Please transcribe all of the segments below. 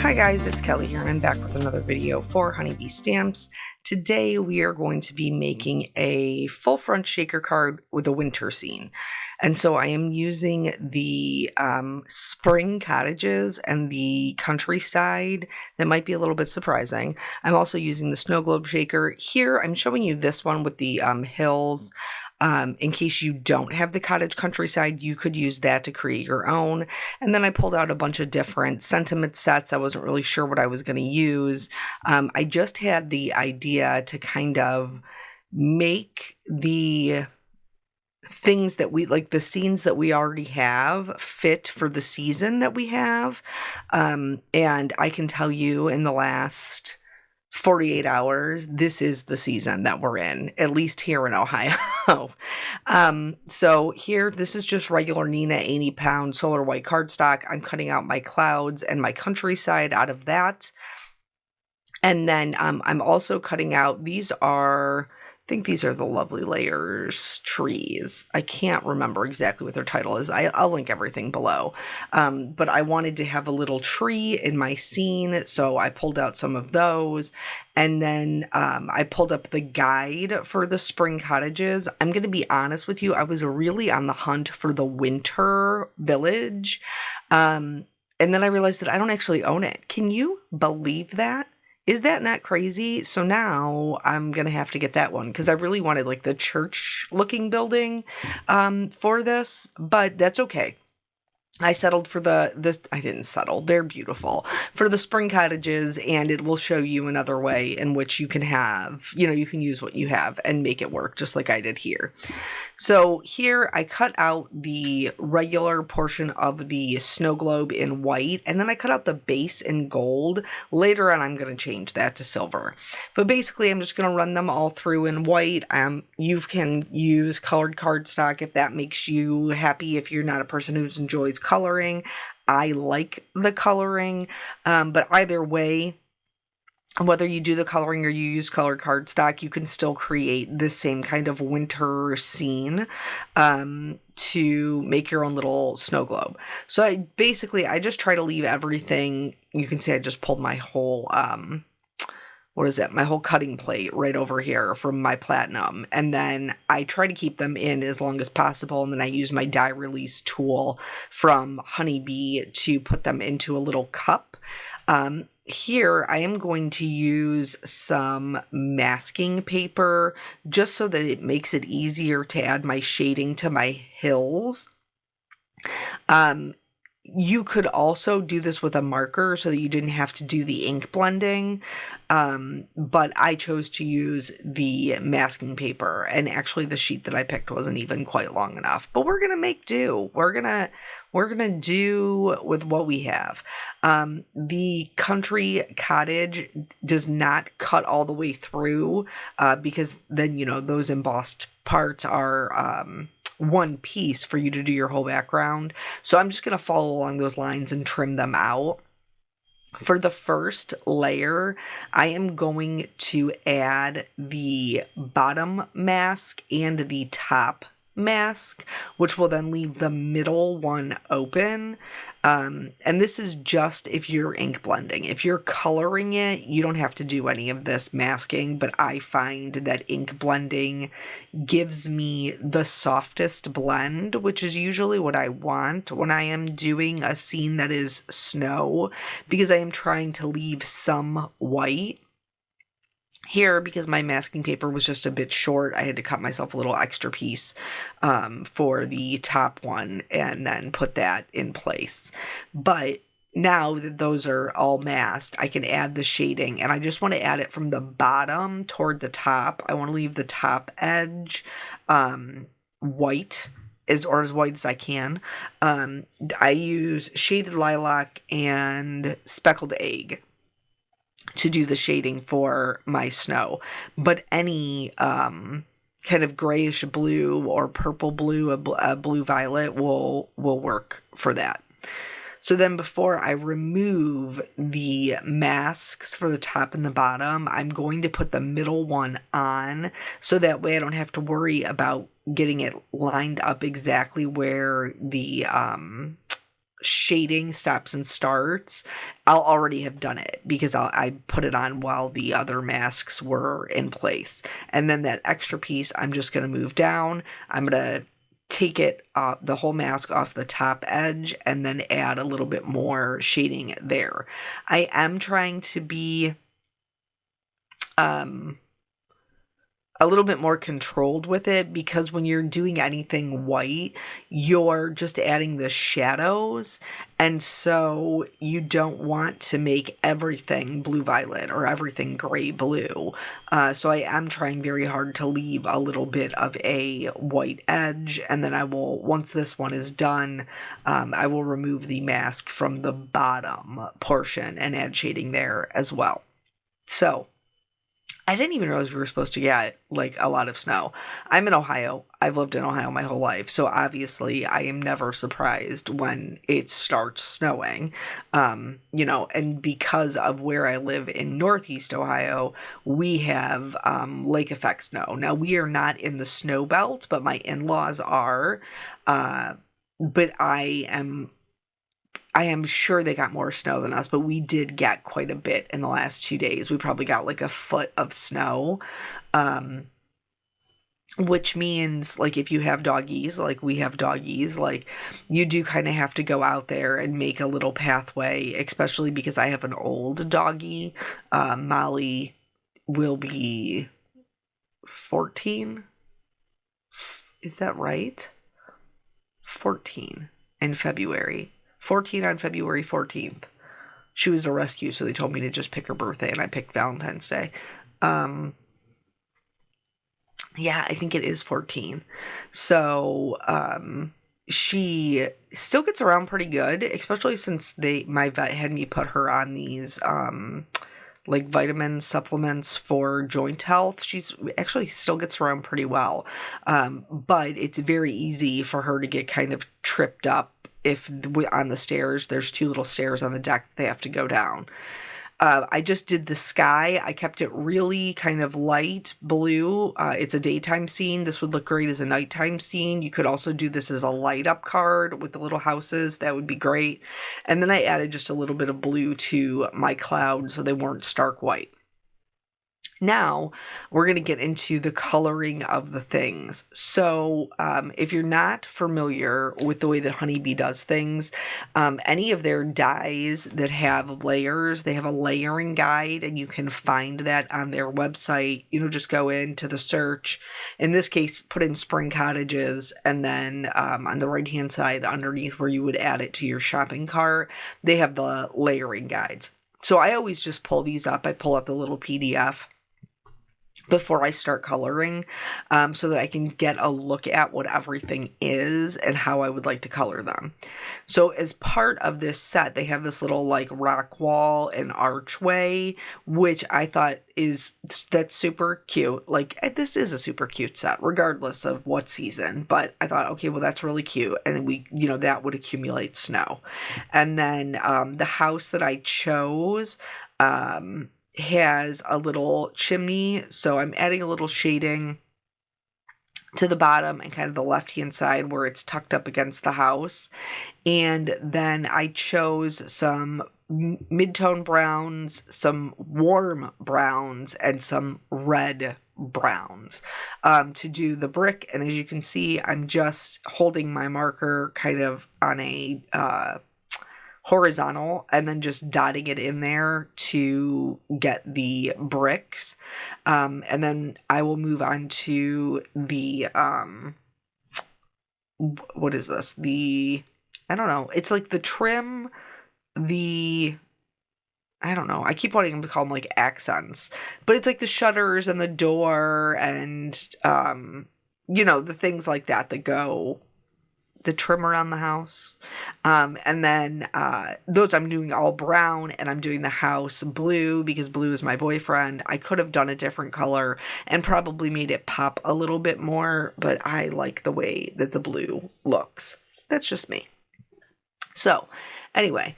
Hi guys, it's Kelly here and I'm back with another video for Honeybee Stamps. Today we are going to be making a full front shaker card with a winter scene. And so I am using the spring cottages and the countryside. That might be a little bit surprising. I'm also using the snow globe shaker. Here I'm showing you this one with the hills. In case you don't have the cottage countryside, you could use that to create your own. And then I pulled out a bunch of different sentiment sets. I wasn't really sure what I was going to use. I just had the idea to kind of make the things that we like, the scenes that we already have, fit for the season that we have. And I can tell you in the last 48 hours, this is the season that we're in, at least here in Ohio. So here, this is just regular Nina 80-pound solar white cardstock. I'm cutting out my clouds and my countryside out of that. And then I'm also cutting out, I think these are the Lovely Layers trees. I can't remember exactly what their title is. I'll link everything below. But I wanted to have a little tree in my scene, so I pulled out some of those. And then I pulled up the guide for the spring cottages. I'm going to be honest with you, I was really on the hunt for the winter village. And then I realized that I don't actually own it. Can you believe that? Is that not crazy? So now I'm going to have to get that one because I really wanted like the church looking building for this, but that's okay. I settled for I didn't settle, they're beautiful, for the spring cottages, and it will show you another way in which you can have, you can use what you have and make it work just like I did here. So here I cut out the regular portion of the snow globe in white, and then I cut out the base in gold. Later on, I'm going to change that to silver. But basically, I'm just going to run them all through in white. You can use colored cardstock if that makes you happy, if you're not a person who enjoys coloring. I like the coloring, but either way, whether you do the coloring or you use colored cardstock, you can still create the same kind of winter scene to make your own little snow globe. So I just try to leave everything. You can see I just pulled my whole my whole cutting plate right over here from my platinum. And then I try to keep them in as long as possible. And then I use my die release tool from Honeybee to put them into a little cup. Here, I am going to use some masking paper just so that it makes it easier to add my shading to my hills. You could also do this with a marker so that you didn't have to do the ink blending, but I chose to use the masking paper, and actually the sheet that I picked wasn't even quite long enough, but we're going to make do. We're going to do with what we have. The country cottage does not cut all the way through, because then, those embossed parts are, one piece for you to do your whole background. So I'm just going to follow along those lines and trim them out. For the first layer, I am going to add the bottom mask and the top mask, which will then leave the middle one open. And this is just if you're ink blending. If you're coloring it, you don't have to do any of this masking, but I find that ink blending gives me the softest blend, which is usually what I want when I am doing a scene that is snow, because I am trying to leave some white. Here, because my masking paper was just a bit short, I had to cut myself a little extra piece for the top one and then put that in place. But now that those are all masked, I can add the shading, and I just want to add it from the bottom toward the top. I want to leave the top edge white, as white as I can. I use shaded lilac and speckled egg to do the shading for my snow, but any kind of grayish blue or purple blue, a blue violet will work for that. So then before I remove the masks for the top and the bottom, I'm going to put the middle one on, so that way I don't have to worry about getting it lined up exactly where the shading stops and starts, I'll already have done it because I put it on while the other masks were in place. And then that extra piece, I'm just going to move down. I'm going to take it, the whole mask off the top edge and then add a little bit more shading there. I am trying to be, a little bit more controlled with it because when you're doing anything white, you're just adding the shadows. And so you don't want to make everything blue violet or everything gray blue. So I am trying very hard to leave a little bit of a white edge. And then I will, once this one is done, I will remove the mask from the bottom portion and add shading there as well. So I didn't even realize we were supposed to get like a lot of snow. I'm in Ohio. I've lived in Ohio my whole life. So obviously I am never surprised when it starts snowing. And because of where I live in Northeast Ohio, we have lake effect snow. Now we are not in the snow belt, but my in-laws are. But I am sure they got more snow than us, but we did get quite a bit in the last 2 days. We probably got like a foot of snow, which means like if you have doggies, like we have doggies, like you do kind of have to go out there and make a little pathway, especially because I have an old doggie. Molly will be 14. Is that right? 14 in February. 14 on February 14th. She was a rescue, so they told me to just pick her birthday, and I picked Valentine's Day. Yeah, I think it is 14. So, she still gets around pretty good, especially since my vet had me put her on these, like vitamin supplements for joint health. She's actually still gets around pretty well. But it's very easy for her to get kind of tripped up if on the stairs. There's 2 little stairs on the deck that they have to go down. I just did the sky. I kept it really kind of light blue. It's a daytime scene. This would look great as a nighttime scene. You could also do this as a light up card with the little houses. That would be great. And then I added just a little bit of blue to my clouds so they weren't stark white. Now, we're going to get into the coloring of the things. So, if you're not familiar with the way that Honeybee does things, any of their dyes that have layers, they have a layering guide, and you can find that on their website. Just go into the search. In this case, put in spring cottages, and then on the right-hand side underneath where you would add it to your shopping cart, they have the layering guides. So I always just pull these up. I pull up the little PDF before I start coloring, so that I can get a look at what everything is and how I would like to color them. So as part of this set, they have this little like rock wall and archway, which I thought that's super cute. Like this is a super cute set, regardless of what season, but I thought, okay, well, that's really cute. And that would accumulate snow. And then, the house that I chose, has a little chimney, so I'm adding a little shading to the bottom and kind of the left-hand side where it's tucked up against the house. And then I chose some mid-tone browns, some warm browns, and some red browns to do the brick. And as you can see, I'm just holding my marker kind of on a horizontal and then just dotting it in there to get the bricks. And then I will move on to the, what is this? I don't know. It's like the trim, I don't know. I keep wanting to call them like accents, but it's like the shutters and the door and, the things like that go, the trim around the house. And then those I'm doing all brown, and I'm doing the house blue because blue is my boyfriend. I could have done a different color and probably made it pop a little bit more, but I like the way that the blue looks. That's just me. So anyway,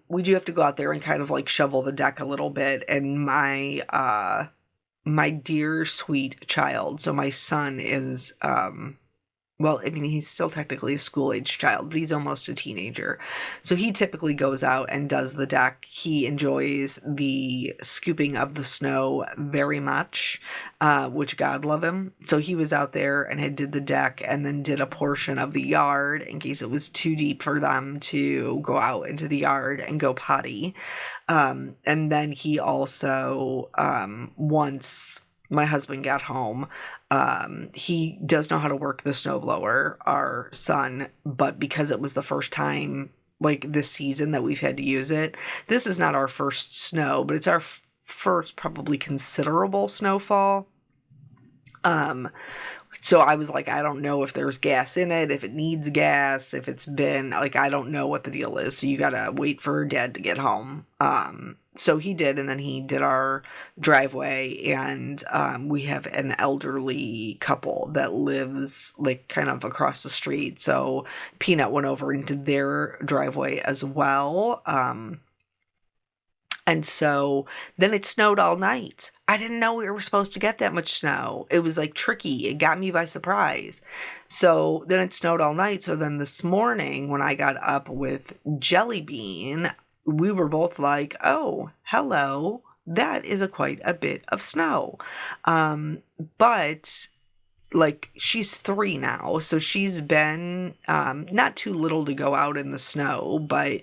we do have to go out there and kind of like shovel the deck a little bit. And my dear sweet child, so my son is well, I mean, he's still technically a school-age child, but he's almost a teenager. So he typically goes out and does the deck. He enjoys the scooping of the snow very much, which God love him. So he was out there and had did the deck and then did a portion of the yard in case it was too deep for them to go out into the yard and go potty. And then he also, once my husband got home, he does know how to work the snowblower, our son, but because it was the first time, like this season, that we've had to use it, this is not our first snow, but it's our first probably considerable snowfall. So I was like, I don't know if there's gas in it, if it needs gas, if it's been, like, I don't know what the deal is. So you gotta wait for Dad to get home. So he did, and then he did our driveway, and we have an elderly couple that lives, like, kind of across the street. So Peanut went over into their driveway as well. And so then it snowed all night. I didn't know we were supposed to get that much snow. It was like tricky. It got me by surprise. So then it snowed all night. So then this morning when I got up with Jelly Bean, we were both like, oh, hello. That is quite a bit of snow. But like she's 3 now, so she's been not too little to go out in the snow, but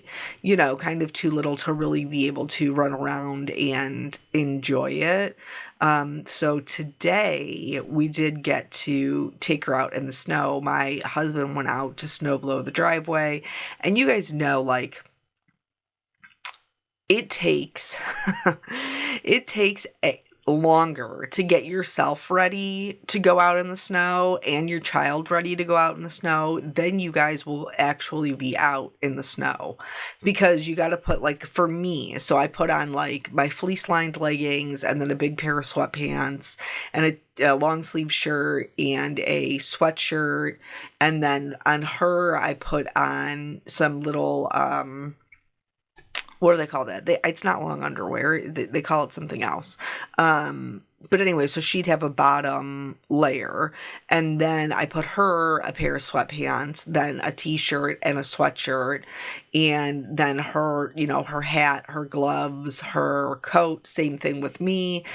kind of too little to really be able to run around and enjoy it. So today we did get to take her out in the snow. My husband went out to snow blow the driveway, and you guys know, like, it takes longer to get yourself ready to go out in the snow and your child ready to go out in the snow than you guys will actually be out in the snow, because you got to put, like, for me, so I put on like my fleece lined leggings and then a big pair of sweatpants and a long sleeve shirt and a sweatshirt, and then on her I put on some little what do they call that? It's not long underwear. They call it something else. But anyway, so she'd have a bottom layer, and then I put her a pair of sweatpants, then a t-shirt and a sweatshirt, and then her, her hat, her gloves, her coat, same thing with me.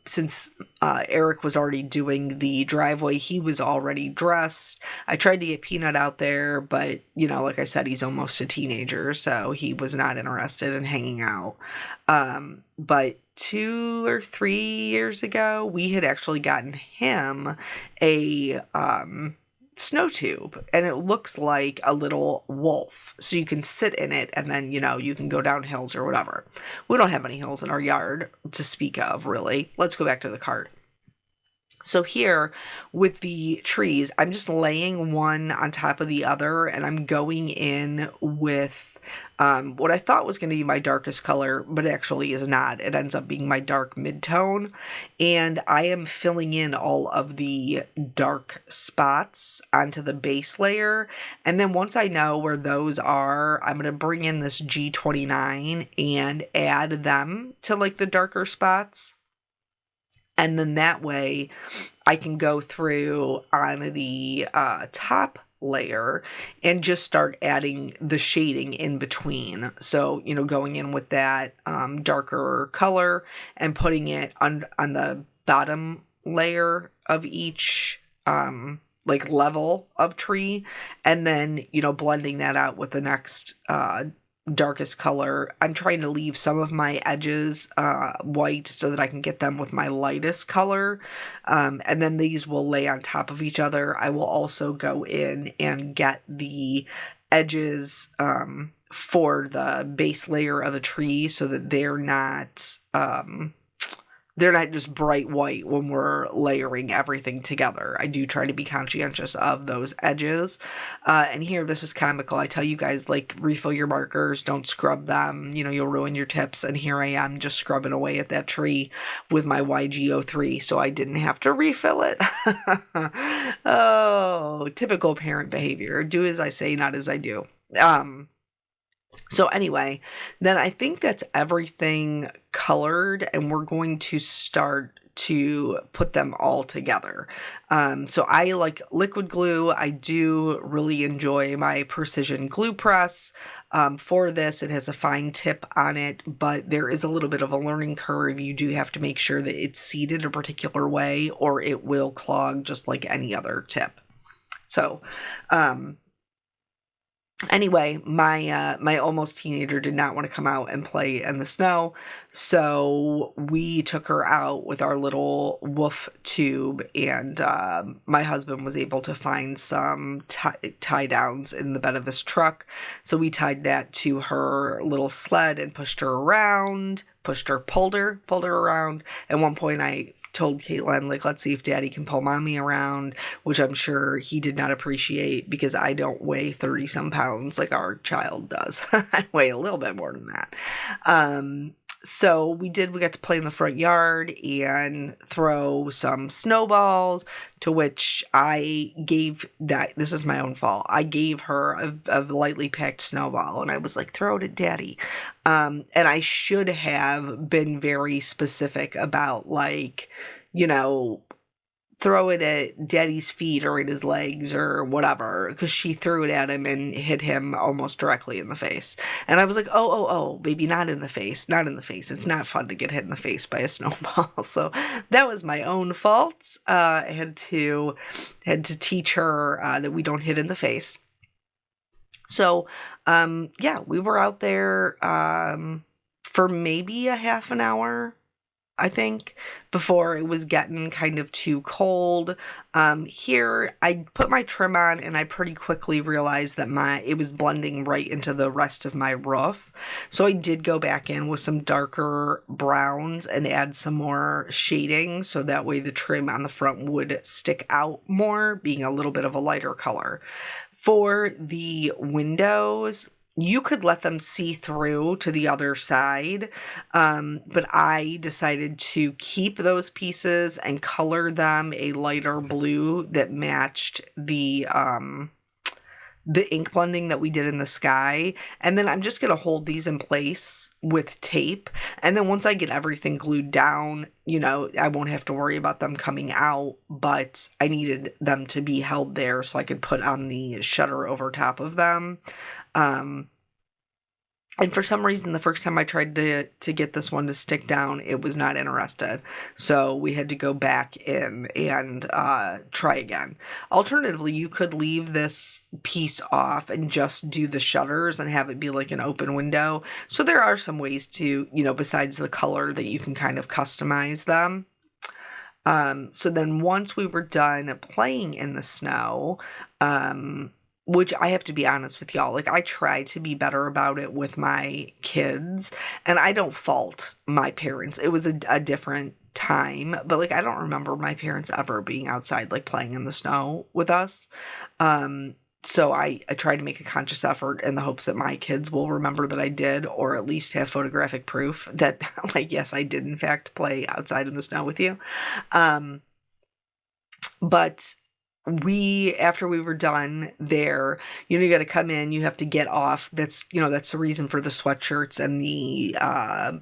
Since Eric was already doing the driveway, he was already dressed. I tried to get Peanut out there, but, like I said, he's almost a teenager, so he was not interested in hanging out. But 2 or 3 years ago, we had actually gotten him a snow tube, and it looks like a little wolf, so you can sit in it and then you can go down hills or whatever. We don't have any hills in our yard to speak of, really. Let's go back to the card. So here with the trees, I'm just laying one on top of the other, and I'm going in with what I thought was going to be my darkest color, but actually is not. It ends up being my dark mid-tone, and I am filling in all of the dark spots onto the base layer, and then once I know where those are, I'm going to bring in this G29 and add them to, like, the darker spots. And then that way I can go through on the top layer and just start adding the shading in between. So, going in with that darker color and putting it on the bottom layer of each like level of tree, and then, blending that out with the next darkest color. I'm trying to leave some of my edges white so that I can get them with my lightest color, and then these will lay on top of each other. I will also go in and get the edges for the base layer of the tree so that they're not just bright white when we're layering everything together. I do try to be conscientious of those edges. And here, this is comical. I tell you guys, like, refill your markers, don't scrub them, you'll ruin your tips. And here I am just scrubbing away at that tree with my YG03, so I didn't have to refill it. Oh, typical parent behavior. Do as I say, not as I do. So anyway, then I think that's everything colored, and we're going to start to put them all together. So I like liquid glue. I do really enjoy my precision glue press. For this, it has a fine tip on it, but there is a little bit of a learning curve. You do have to make sure that it's seated a particular way or it will clog just like any other tip. So, anyway, my almost teenager did not want to come out and play in the snow, so we took her out with our little woof tube, and my husband was able to find some tie downs in the bed of his truck, so we tied that to her little sled and pushed her around, pulled her around. At one point I told Caitlin, like, let's see if Daddy can pull Mommy around, which I'm sure he did not appreciate because I don't weigh 30 some pounds like our child does. I weigh a little bit more than that. So we got to play in the front yard and throw some snowballs, to which I gave this is my own fault. I gave her a lightly packed snowball and I was like, throw it at Daddy. And I should have been very specific about, like, you know, throw it at Daddy's feet or at his legs or whatever, because she threw it at him and hit him almost directly in the face. And I was like, oh, baby, not in the face. It's not fun to get hit in the face by a snowball. So that was my own fault. I had to teach her that we don't hit in the face. So, we were out there for maybe a half an hour, I think, before it was getting kind of too cold. Here, I put my trim on and I pretty quickly realized that it was blending right into the rest of my roof. So I did go back in with some darker browns and add some more shading, so that way the trim on the front would stick out more, being a little bit of a lighter color. For the windows, you could let them see through to the other side, but I decided to keep those pieces and color them a lighter blue that matched the ink blending that we did in the sky. And then I'm just going to hold these in place with tape. And then once I get everything glued down, I won't have to worry about them coming out, but I needed them to be held there so I could put on the shutter over top of them. And for some reason, the first time I tried to get this one to stick down, it was not interested. So we had to go back in and try again. Alternatively, you could leave this piece off and just do the shutters and have it be like an open window. So there are some ways to, besides the color, that you can kind of customize them. So then once we were done playing in the snow, which I have to be honest with y'all, like, I try to be better about it with my kids, and I don't fault my parents. It was a different time, but, like, I don't remember my parents ever being outside, like, playing in the snow with us. So I try to make a conscious effort in the hopes that my kids will remember that I did, or at least have photographic proof that, like, yes, I did in fact play outside in the snow with you. But after we were done there, you got to come in, you have to get off. That's the reason for the sweatshirts and the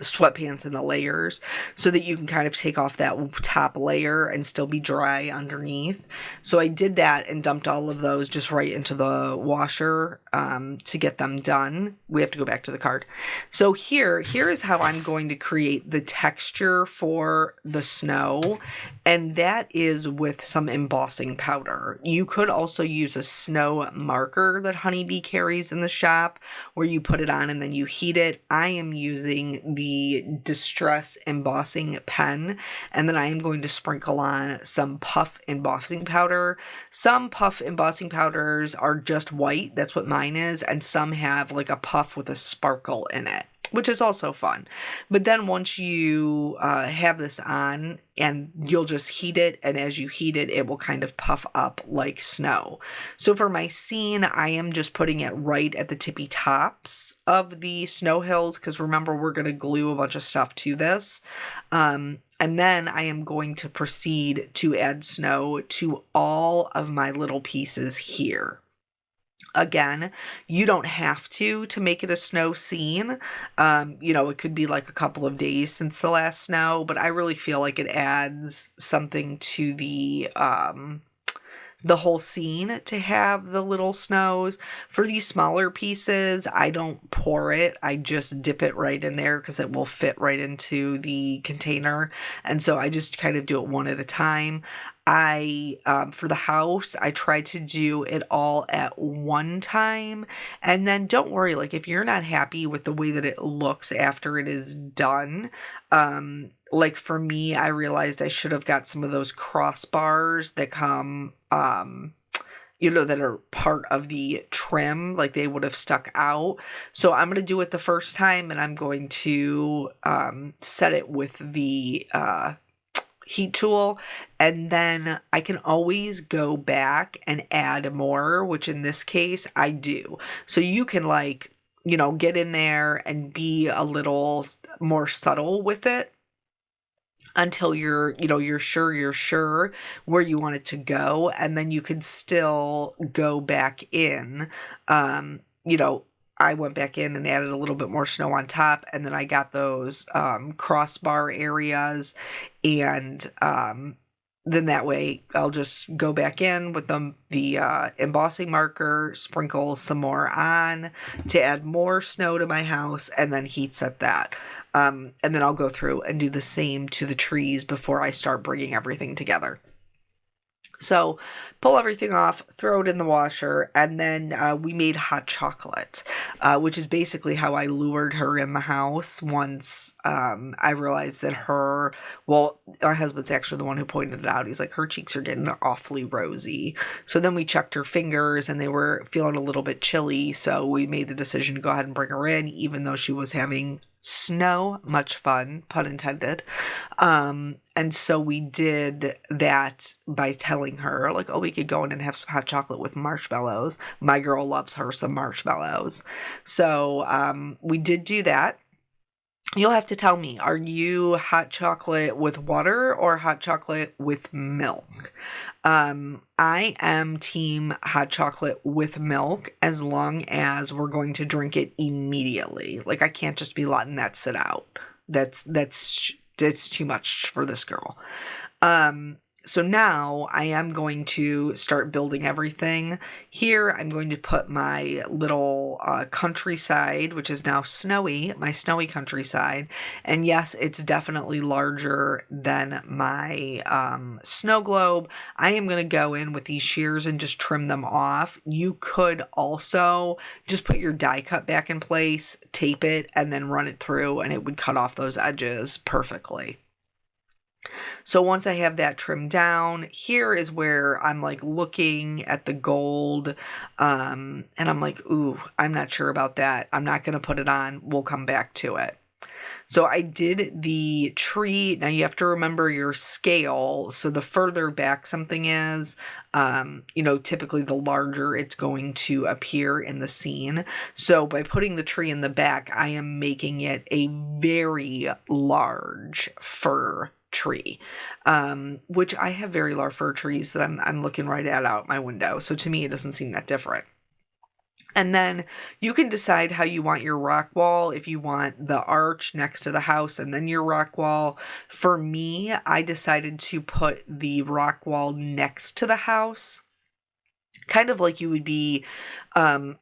sweatpants and the layers, so that you can kind of take off that top layer and still be dry underneath. So I did that and dumped all of those just right into the washer to get them done. We have to go back to the card. So here is how I'm going to create the texture for the snow, and that is with some embossing powder. You could also use a snow marker that Honeybee carries in the shop, where you put it on and then you heat it. I am using the Distress embossing pen, and then I am going to sprinkle on some puff embossing powder. Some puff embossing powders are just white, that's what mine is, and some have like a puff with a sparkle in it, which is also fun. But then once you have this on, and you'll just heat it, and as you heat it, it will kind of puff up like snow. So for my scene, I am just putting it right at the tippy tops of the snow hills, because remember, we're going to glue a bunch of stuff to this. And then I am going to proceed to add snow to all of my little pieces here. Again, you don't have to make it a snow scene. It could be like a couple of days since the last snow, but I really feel like it adds something to the whole scene to have the little snows. For these smaller pieces, I don't pour it. I just dip it right in there because it will fit right into the container. And so I just kind of do it one at a time. For the house, I try to do it all at one time. And then don't worry, like if you're not happy with the way that it looks after it is done, like for me, I realized I should have got some of those crossbars that come, that are part of the trim, like they would have stuck out. So I'm going to do it the first time, and I'm going to set it with the heat tool, and then I can always go back and add more, which in this case I do. So you can get in there and be a little more subtle with it until you're sure where you want it to go, and then you can still go back in. I went back in and added a little bit more snow on top, and then I got those crossbar areas, and then that way I'll just go back in with the embossing marker, sprinkle some more on to add more snow to my house, and then heat set that. And then I'll go through and do the same to the trees before I start bringing everything together. So pull everything off, throw it in the washer, and then we made hot chocolate, which is basically how I lured her in the house once I realized that my husband's actually the one who pointed it out. He's like, her cheeks are getting awfully rosy. So then we checked her fingers, and they were feeling a little bit chilly, so we made the decision to go ahead and bring her in, even though she was having snow. Much fun, pun intended. And so we did that by telling her, like, oh, we could go in and have some hot chocolate with marshmallows. My girl loves her some marshmallows. So we did do that. You'll have to tell me, are you hot chocolate with water or hot chocolate with milk? I am team hot chocolate with milk as long as we're going to drink it immediately. Like, I can't just be letting that sit out. That's too much for this girl. So now I am going to start building everything. Here I'm going to put my little countryside, which is now snowy, my snowy countryside. And yes, it's definitely larger than my snow globe. I am going to go in with these shears and just trim them off. You could also just put your die cut back in place, tape it, and then run it through, and it would cut off those edges perfectly. So once I have that trimmed down, here is where I'm like looking at the gold, and I'm like, ooh, I'm not sure about that. I'm not going to put it on. We'll come back to it. So I did the tree. Now you have to remember your scale. So the further back something is, typically the larger it's going to appear in the scene. So by putting the tree in the back, I am making it a very large fir tree, which I have very large fir trees that I'm looking right at out my window. So to me, it doesn't seem that different. And then you can decide how you want your rock wall, if you want the arch next to the house and then your rock wall. For me, I decided to put the rock wall next to the house, kind of like you would be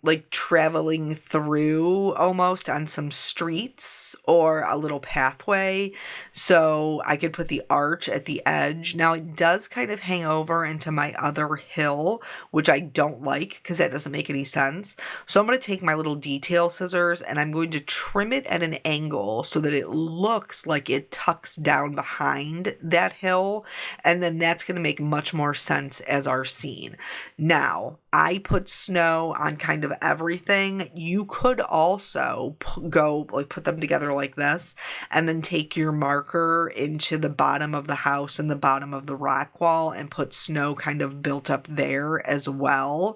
like traveling through almost on some streets or a little pathway. So I could put the arch at the edge. Now it does kind of hang over into my other hill, which I don't like because that doesn't make any sense. So I'm going to take my little detail scissors and I'm going to trim it at an angle so that it looks like it tucks down behind that hill. And then that's going to make much more sense as our scene. Now, I put snow on kind of everything. You could also put them together like this and then take your marker into the bottom of the house and the bottom of the rock wall and put snow kind of built up there as well.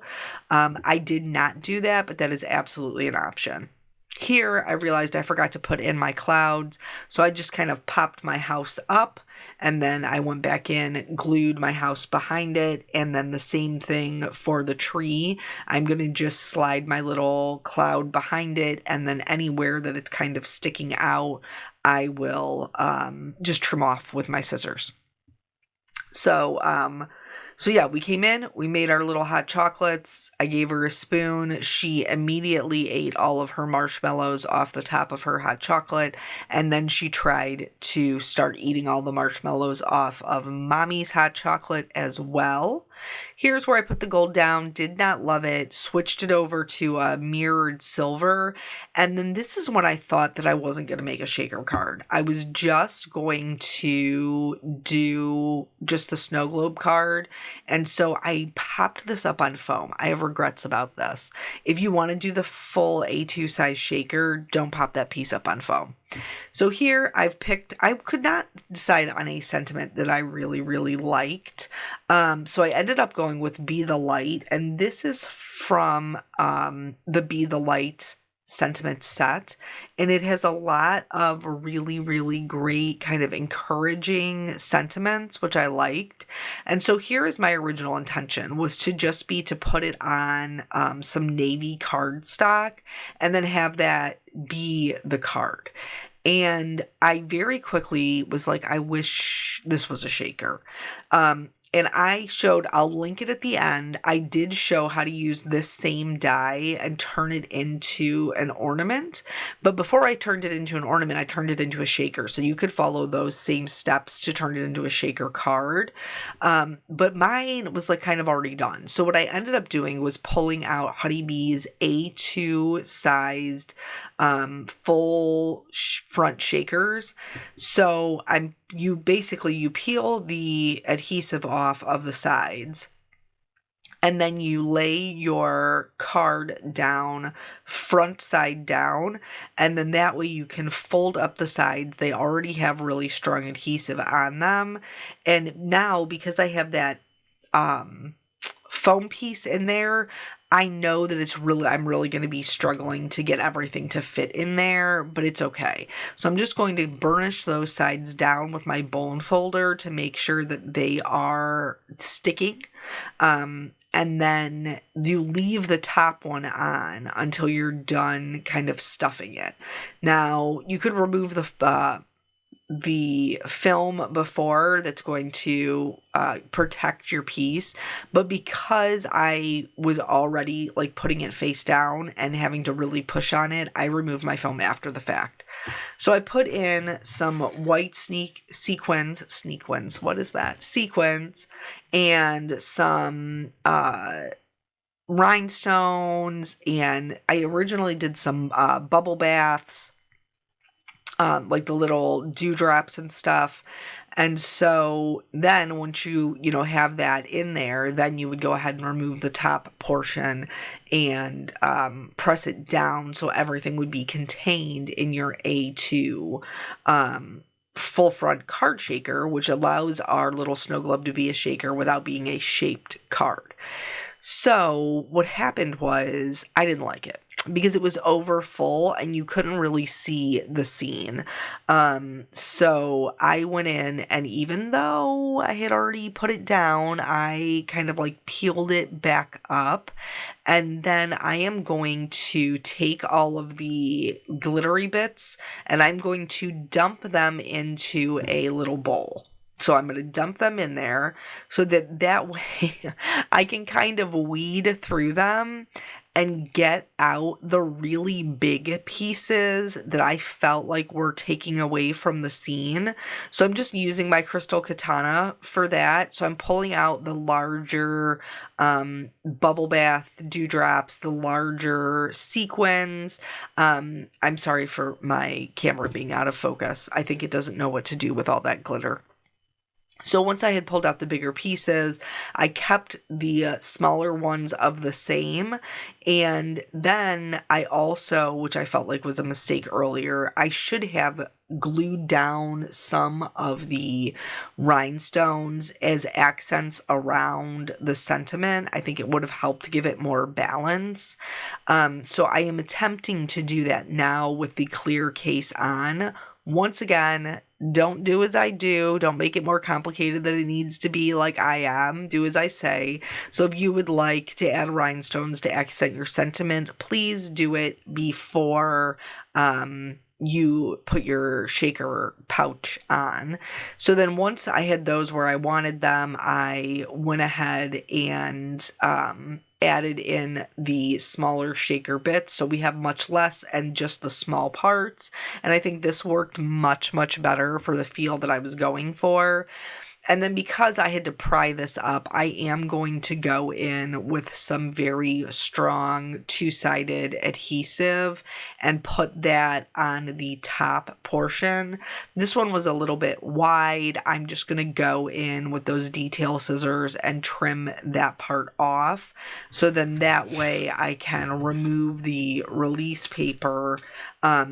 I did not do that, but that is absolutely an option. Here, I realized I forgot to put in my clouds, so I just kind of popped my house up, and then I went back in, glued my house behind it, and then the same thing for the tree. I'm going to just slide my little cloud behind it, and then anywhere that it's kind of sticking out, I will just trim off with my scissors. So yeah, we came in, we made our little hot chocolates. I gave her a spoon. She immediately ate all of her marshmallows off the top of her hot chocolate, and then she tried to start eating all the marshmallows off of mommy's hot chocolate as well. Here's where I put the gold down, did not love it, switched it over to a mirrored silver, and then this is when I thought that I wasn't going to make a shaker card. I was just going to do just the snow globe card, and so I popped this up on foam. I have regrets about this. If you want to do the full A2 size shaker, don't pop that piece up on foam. So here I could not decide on a sentiment that I really, really liked. So I ended up going with Be the Light, and this is from the Be the Light sentiment set, and it has a lot of really, really great kind of encouraging sentiments, which I liked. And so here is my original intention, was to just be to put it on some navy cardstock and then have that be the card. And I very quickly was like, I wish this was a shaker. And I'll link it at the end. I did show how to use this same die and turn it into an ornament. But before I turned it into an ornament, I turned it into a shaker. So you could follow those same steps to turn it into a shaker card. But mine was like kind of already done. So what I ended up doing was pulling out Honeybee's A2 sized full front shakers. So you peel the adhesive off of the sides, and then you lay your card down front side down, and then that way you can fold up the sides. They already have really strong adhesive on them, and now because I have that foam piece in there, I know that I'm really going to be struggling to get everything to fit in there, but it's okay. So I'm just going to burnish those sides down with my bone folder to make sure that they are sticking. And then you leave the top one on until you're done kind of stuffing it. Now, you could remove the film before that's going to protect your piece, but because I was already like putting it face down and having to really push on it, I removed my film after the fact. So I put in some white sequins, what is that? Sequins, and some rhinestones, and I originally did some bubble baths, like the little dewdrops and stuff. And so then once you have that in there, then you would go ahead and remove the top portion and press it down so everything would be contained in your A2 full front card shaker, which allows our little snow globe to be a shaker without being a shaped card. So what happened was I didn't like it, because it was over full and you couldn't really see the scene. So I went in, and even though I had already put it down, I kind of like peeled it back up. And then I am going to take all of the glittery bits and I'm going to dump them into a little bowl. So I'm going to dump them in there so that way I can kind of weed through them and get out the really big pieces that I felt like were taking away from the scene. So I'm just using my crystal katana for that. So I'm pulling out the larger bubble bath dewdrops, the larger sequins. I'm sorry for my camera being out of focus. I think it doesn't know what to do with all that glitter. So once I had pulled out the bigger pieces, I kept the smaller ones of the same. And then I also, which I felt like was a mistake earlier, I should have glued down some of the rhinestones as accents around the sentiment. I think it would have helped give it more balance. So I am attempting to do that now with the clear case on. Once again, don't do as I do. Don't make it more complicated than it needs to be, like I am. Do as I say. So if you would like to add rhinestones to accent your sentiment, please do it before you put your shaker pouch on. So then once I had those where I wanted them, I went ahead and added in the smaller shaker bits, so we have much less and just the small parts. And I think this worked much, much better for the feel that I was going for. And then because I had to pry this up, I am going to go in with some very strong two-sided adhesive and put that on the top portion. This one was a little bit wide. I'm just going to go in with those detail scissors and trim that part off. So then that way I can remove the release paper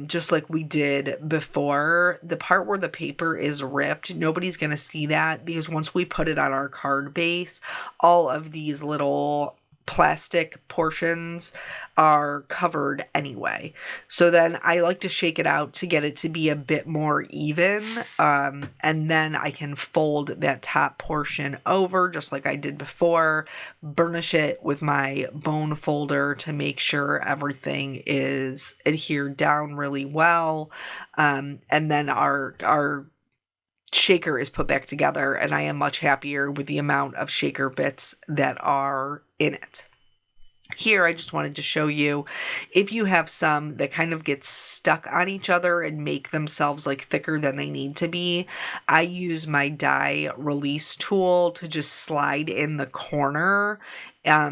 just like we did before. The part where the paper is ripped, nobody's going to see that because once we put it on our card base, all of these little plastic portions are covered anyway. So then I like to shake it out to get it to be a bit more even. And then I can fold that top portion over just like I did before, burnish it with my bone folder to make sure everything is adhered down really well. And then our shaker is put back together, and I am much happier with the amount of shaker bits that are in it. Here, I just wanted to show you if you have some that kind of get stuck on each other and make themselves like thicker than they need to be, I use my die release tool to just slide in the corner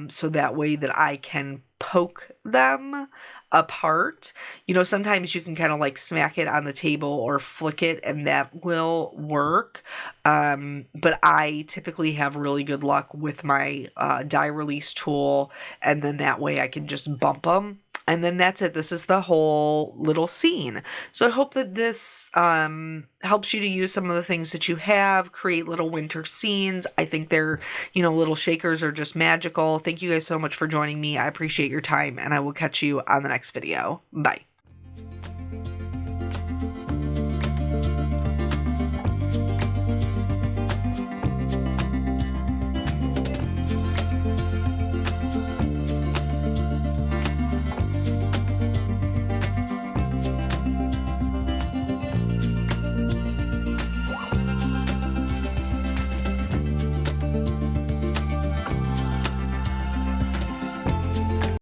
so that way that I can poke them apart. You know, sometimes you can kind of like smack it on the table or flick it and that will work. But I typically have really good luck with my die release tool, and then that way I can just bump them. And then that's it. This is the whole little scene. So I hope that this helps you to use some of the things that you have, create little winter scenes. I think they're, little shakers are just magical. Thank you guys so much for joining me. I appreciate your time, and I will catch you on the next video. Bye.